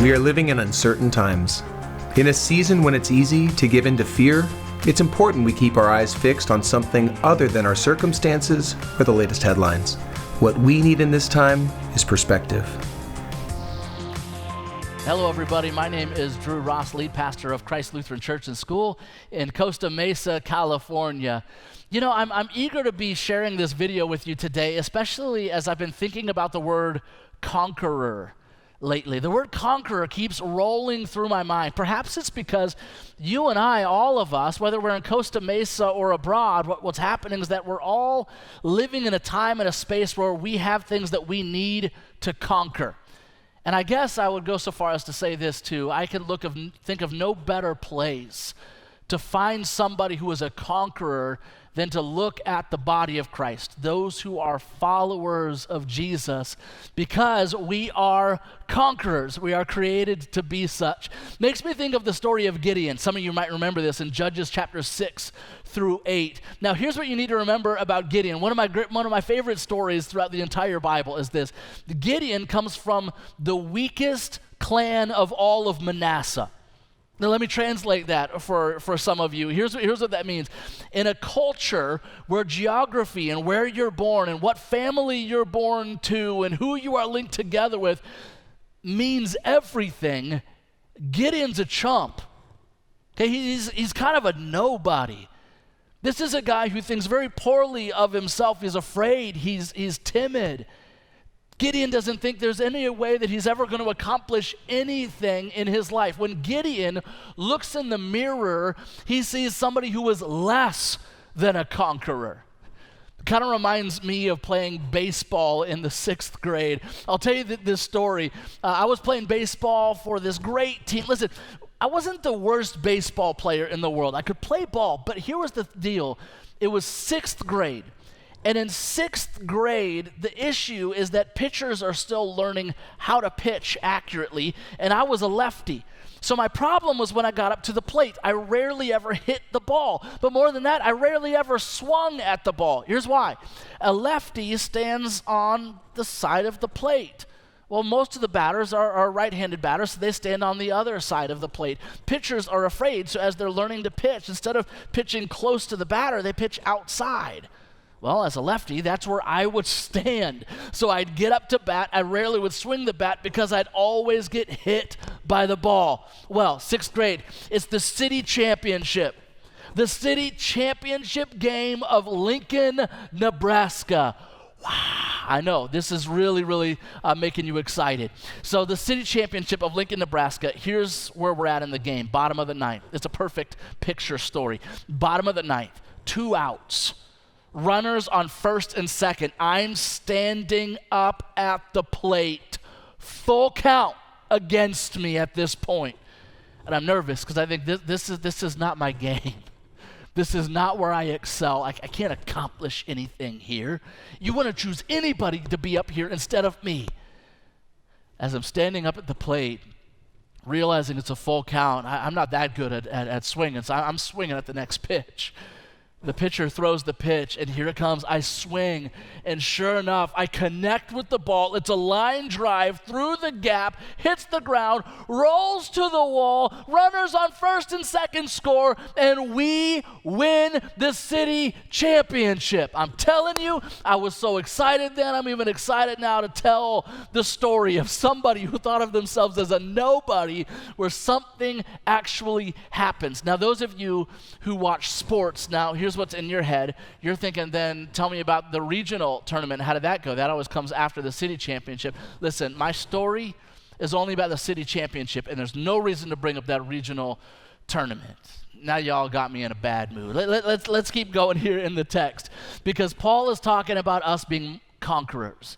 We are living in uncertain times. In a season when it's easy to give in to fear, it's important we keep our eyes fixed on something other than our circumstances or the latest headlines. What we need in this time is perspective. Hello, everybody. My name is Drew Ross, lead pastor of Christ Lutheran Church and School in Costa, Mesa, California. You know, I'm eager to be sharing this video with you today, especially as I've been thinking about the word conqueror lately. The word conqueror keeps rolling through my mind. Perhaps it's because you and I, all of us, whether we're in Costa Mesa or abroad, what's happening is that we're all living in a time and a space where we have things that we need to conquer. And I guess I would go so far as to say this too. I can think of no better place to find somebody who is a conqueror than to look at the body of Christ, those who are followers of Jesus, because we are conquerors. We are created to be such. Makes me think of the story of Gideon. Some of you might remember this in Judges chapter 6 through 8. Now, here's what you need to remember about Gideon. One of my favorite stories throughout the entire Bible is this. Gideon comes from the weakest clan of all of Manasseh. Now, let me translate that for some of you. Here's what that means. In a culture where geography and where you're born and what family you're born to and who you are linked together with means everything, Gideon's a chump. Okay, he's kind of a nobody. This is a guy who thinks very poorly of himself. He's afraid. He's timid. Gideon doesn't think there's any way that he's ever going to accomplish anything in his life. When Gideon looks in the mirror, he sees somebody who is less than a conqueror. It kind of reminds me of playing baseball in the 6th grade. I'll tell you this story. I was playing baseball for this great team. Listen, I wasn't the worst baseball player in the world. I could play ball, but here was the deal. It was 6th grade. And in 6th grade, the issue is that pitchers are still learning how to pitch accurately, and I was a lefty. So my problem was when I got up to the plate, I rarely ever hit the ball. But more than that, I rarely ever swung at the ball. Here's why. A lefty stands on the side of the plate. Well, most of the batters are right-handed batters, so they stand on the other side of the plate. Pitchers are afraid, so as they're learning to pitch, instead of pitching close to the batter, they pitch outside. Well, as a lefty, that's where I would stand. So I'd get up to bat. I rarely would swing the bat because I'd always get hit by the ball. Well, 6th grade, it's the city championship. The city championship game of Lincoln, Nebraska. Wow, I know, this is really making you excited. So the city championship of Lincoln, Nebraska, here's where we're at in the game, bottom of the 9th. It's a perfect picture story. Bottom of the 9th, 2 outs. Runners on 1st and 2nd. I'm standing up at the plate. Full count against me at this point. And I'm nervous because I think this is not my game. This is not where I excel. I can't accomplish anything here. You want to choose anybody to be up here instead of me. As I'm standing up at the plate, realizing it's a full count, I'm not that good at swinging, so I'm swinging at the next pitch. The pitcher throws the pitch, and here it comes. I swing, and sure enough, I connect with the ball. It's a line drive through the gap, hits the ground, rolls to the wall. Runners on 1st and 2nd score, and we win the city championship. I'm telling you, I was so excited then. I'm even excited now to tell the story of somebody who thought of themselves as a nobody, where something actually happens. Now, those of you who watch sports, now here's what's in your head. You're thinking, then tell me about the regional tournament. How did that go? That always comes after the city championship. Listen, my story is only about the city championship, and there's no reason to bring up that regional tournament. Now y'all got me in a bad mood. Let's keep going here in the text, because Paul is talking about us being conquerors.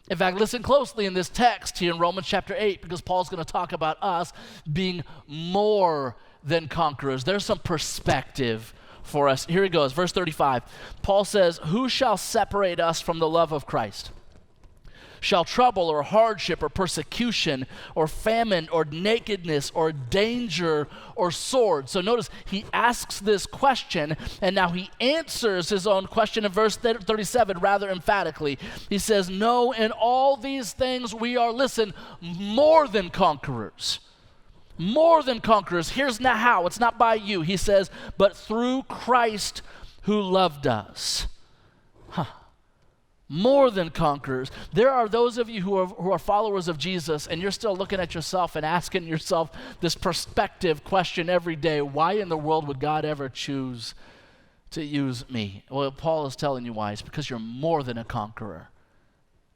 In fact, listen closely in this text here in Romans chapter 8, because Paul's going to talk about us being more than conquerors. There's some perspective for us. Here it goes, verse 35. Paul says, "Who shall separate us from the love of Christ? shall trouble or hardship or persecution or famine or nakedness or danger or sword. So notice he asks this question, and now he answers his own question in verse 37 rather emphatically. He says, no, in all these things we are, listen, more than conquerors. More than conquerors. Here's now how. It's not by you. He says, but through Christ who loved us. More than conquerors. There are those of you who are followers of Jesus, and you're still looking at yourself and asking yourself this perspective question every day. Why in the world would God ever choose to use me? Well, Paul is telling you why. It's because you're more than a conqueror.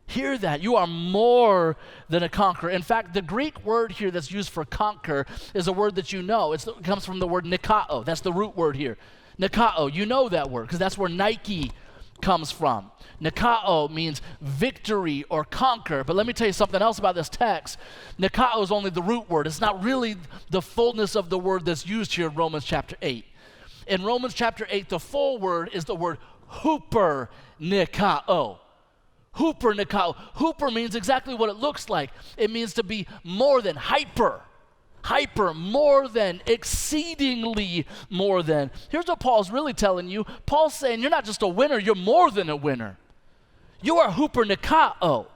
Hear that. You are more than a conqueror. In fact, the Greek word here that's used for conquer is a word that you know. It comes from the word nikao. That's the root word here. Nikao. You know that word because that's where Nike comes from. Nikao means victory or conquer. But let me tell you something else about this text. Nikao is only the root word. It's not really the fullness of the word that's used here in Romans chapter 8. In Romans chapter 8, the full word is the word hooper nikao. Hooper nikao. Hooper means exactly what it looks like. It means to be more than, hyper, more than, exceedingly more than. Here's what Paul's really telling you. Paul's saying you're not just a winner, you're more than a winner. You are hooper nikao.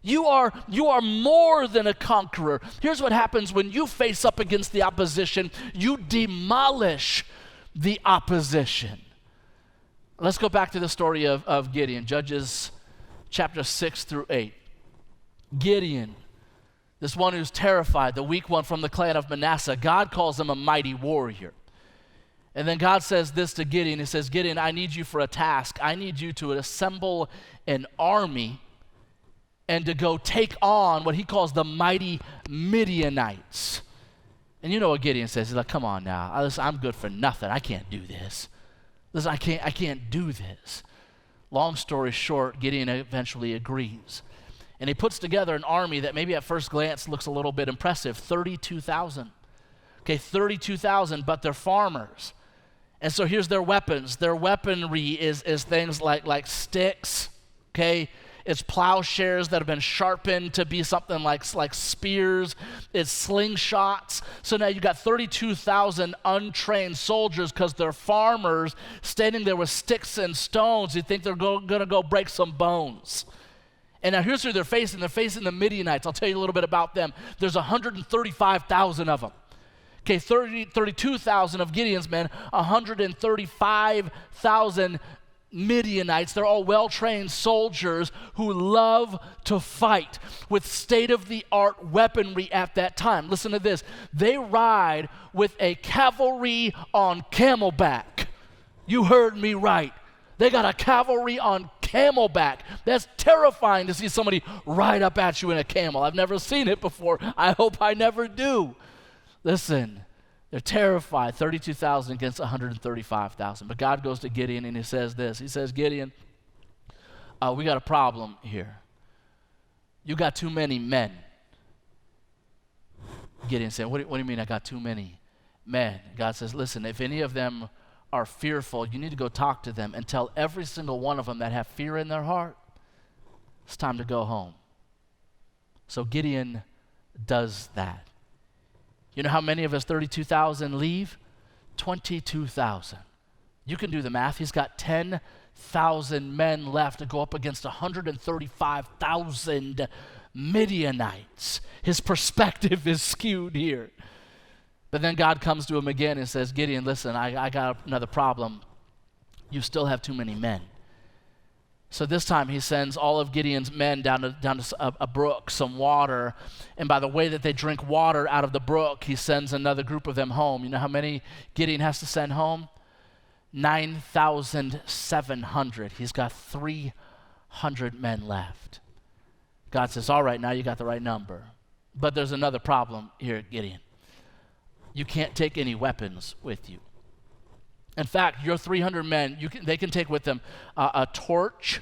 You are more than a conqueror. Here's what happens when you face up against the opposition. You demolish the opposition. Let's go back to the story of Gideon, Judges chapter 6 through 8. Gideon, this one who's terrified, the weak one from the clan of Manasseh, God calls him a mighty warrior. And then God says this to Gideon. He says, Gideon, I need you for a task. I need you to assemble an army and to go take on what he calls the mighty Midianites. And you know what Gideon says? He's like, come on now. I'm good for nothing. I can't do this. Listen, I can't do this. Long story short, Gideon eventually agrees. And he puts together an army that maybe at first glance looks a little bit impressive, 32,000. Okay, 32,000, but they're farmers. And so here's their weapons. Their weaponry is things like sticks, okay? It's plowshares that have been sharpened to be something like spears. It's slingshots. So now you've got 32,000 untrained soldiers because they're farmers standing there with sticks and stones. You think they're going to go break some bones. And now here's who they're facing. They're facing the Midianites. I'll tell you a little bit about them. There's 135,000 of them. Okay, 32,000 of Gideon's men, 135,000 Midianites. They're all well-trained soldiers who love to fight with state-of-the-art weaponry at that time. Listen to this. They ride with a cavalry on camelback. You heard me right. They got a cavalry on camelback. That's terrifying to see somebody ride up at you in a camel. I've never seen it before. I hope I never do. Listen, they're terrified, 32,000 against 135,000. But God goes to Gideon and he says this. He says, Gideon, we got a problem here. You got too many men. Gideon said, what do you mean I got too many men? God says, listen, if any of them are fearful, you need to go talk to them and tell every single one of them that have fear in their heart, it's time to go home. So Gideon does that. You know how many of his 32,000 leave? 22,000. You can do the math. He's got 10,000 men left to go up against 135,000 Midianites. His perspective is skewed here. But then God comes to him again and says, Gideon, listen, I got another problem. You still have too many men. So this time he sends all of Gideon's men down to a brook, some water. And by the way that they drink water out of the brook, he sends another group of them home. You know how many Gideon has to send home? 9,700. He's got 300 men left. God says, all right, now you got the right number. But there's another problem here, Gideon. You can't take any weapons with you. In fact, your 300 men, they can take with them a torch,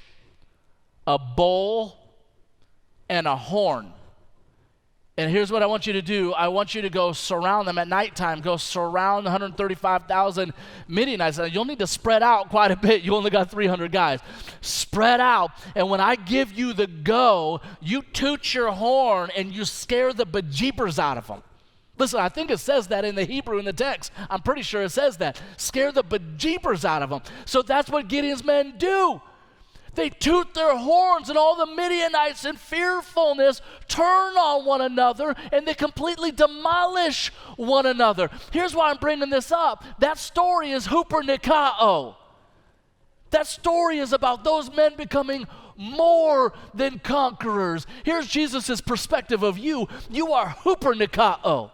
a bowl, and a horn. And here's what I want you to do. I want you to go surround them at nighttime. Go surround 135,000 Midianites. Now, you'll need to spread out quite a bit. You only got 300 guys. Spread out. And when I give you the go, you toot your horn and you scare the bejeepers out of them. Listen, I think it says that in the Hebrew in the text. I'm pretty sure it says that. Scare the bejeepers out of them. So that's what Gideon's men do. They toot their horns, and all the Midianites in fearfulness turn on one another, and they completely demolish one another. Here's why I'm bringing this up. That story is Hooper Nikao. That story is about those men becoming more than conquerors. Here's Jesus' perspective of you. You are Hooper Nikao.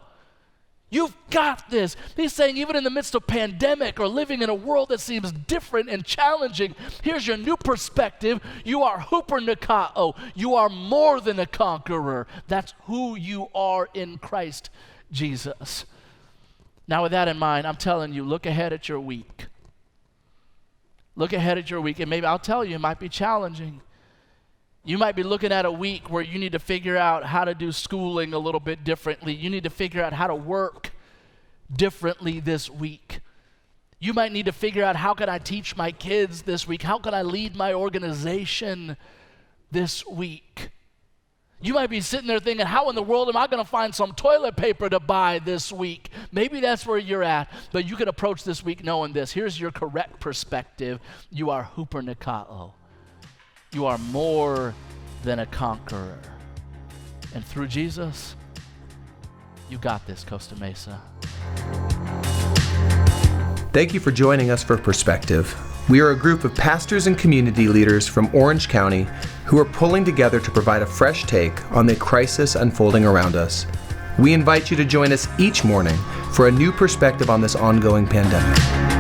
You've got this. He's saying even in the midst of pandemic or living in a world that seems different and challenging, here's your new perspective. You are Hooper Nikao. You are more than a conqueror. That's who you are in Christ Jesus. Now with that in mind, I'm telling you, look ahead at your week. Look ahead at your week, and maybe I'll tell you, it might be challenging. You might be looking at a week where you need to figure out how to do schooling a little bit differently. You need to figure out how to work differently this week. You might need to figure out, how can I teach my kids this week? How can I lead my organization this week? You might be sitting there thinking, how in the world am I going to find some toilet paper to buy this week? Maybe that's where you're at, but you can approach this week knowing this. Here's your correct perspective. You are Hooper Nikao. You are more than a conqueror. And through Jesus, you got this, Costa Mesa. Thank you for joining us for Perspective. We are a group of pastors and community leaders from Orange County who are pulling together to provide a fresh take on the crisis unfolding around us. We invite you to join us each morning for a new perspective on this ongoing pandemic.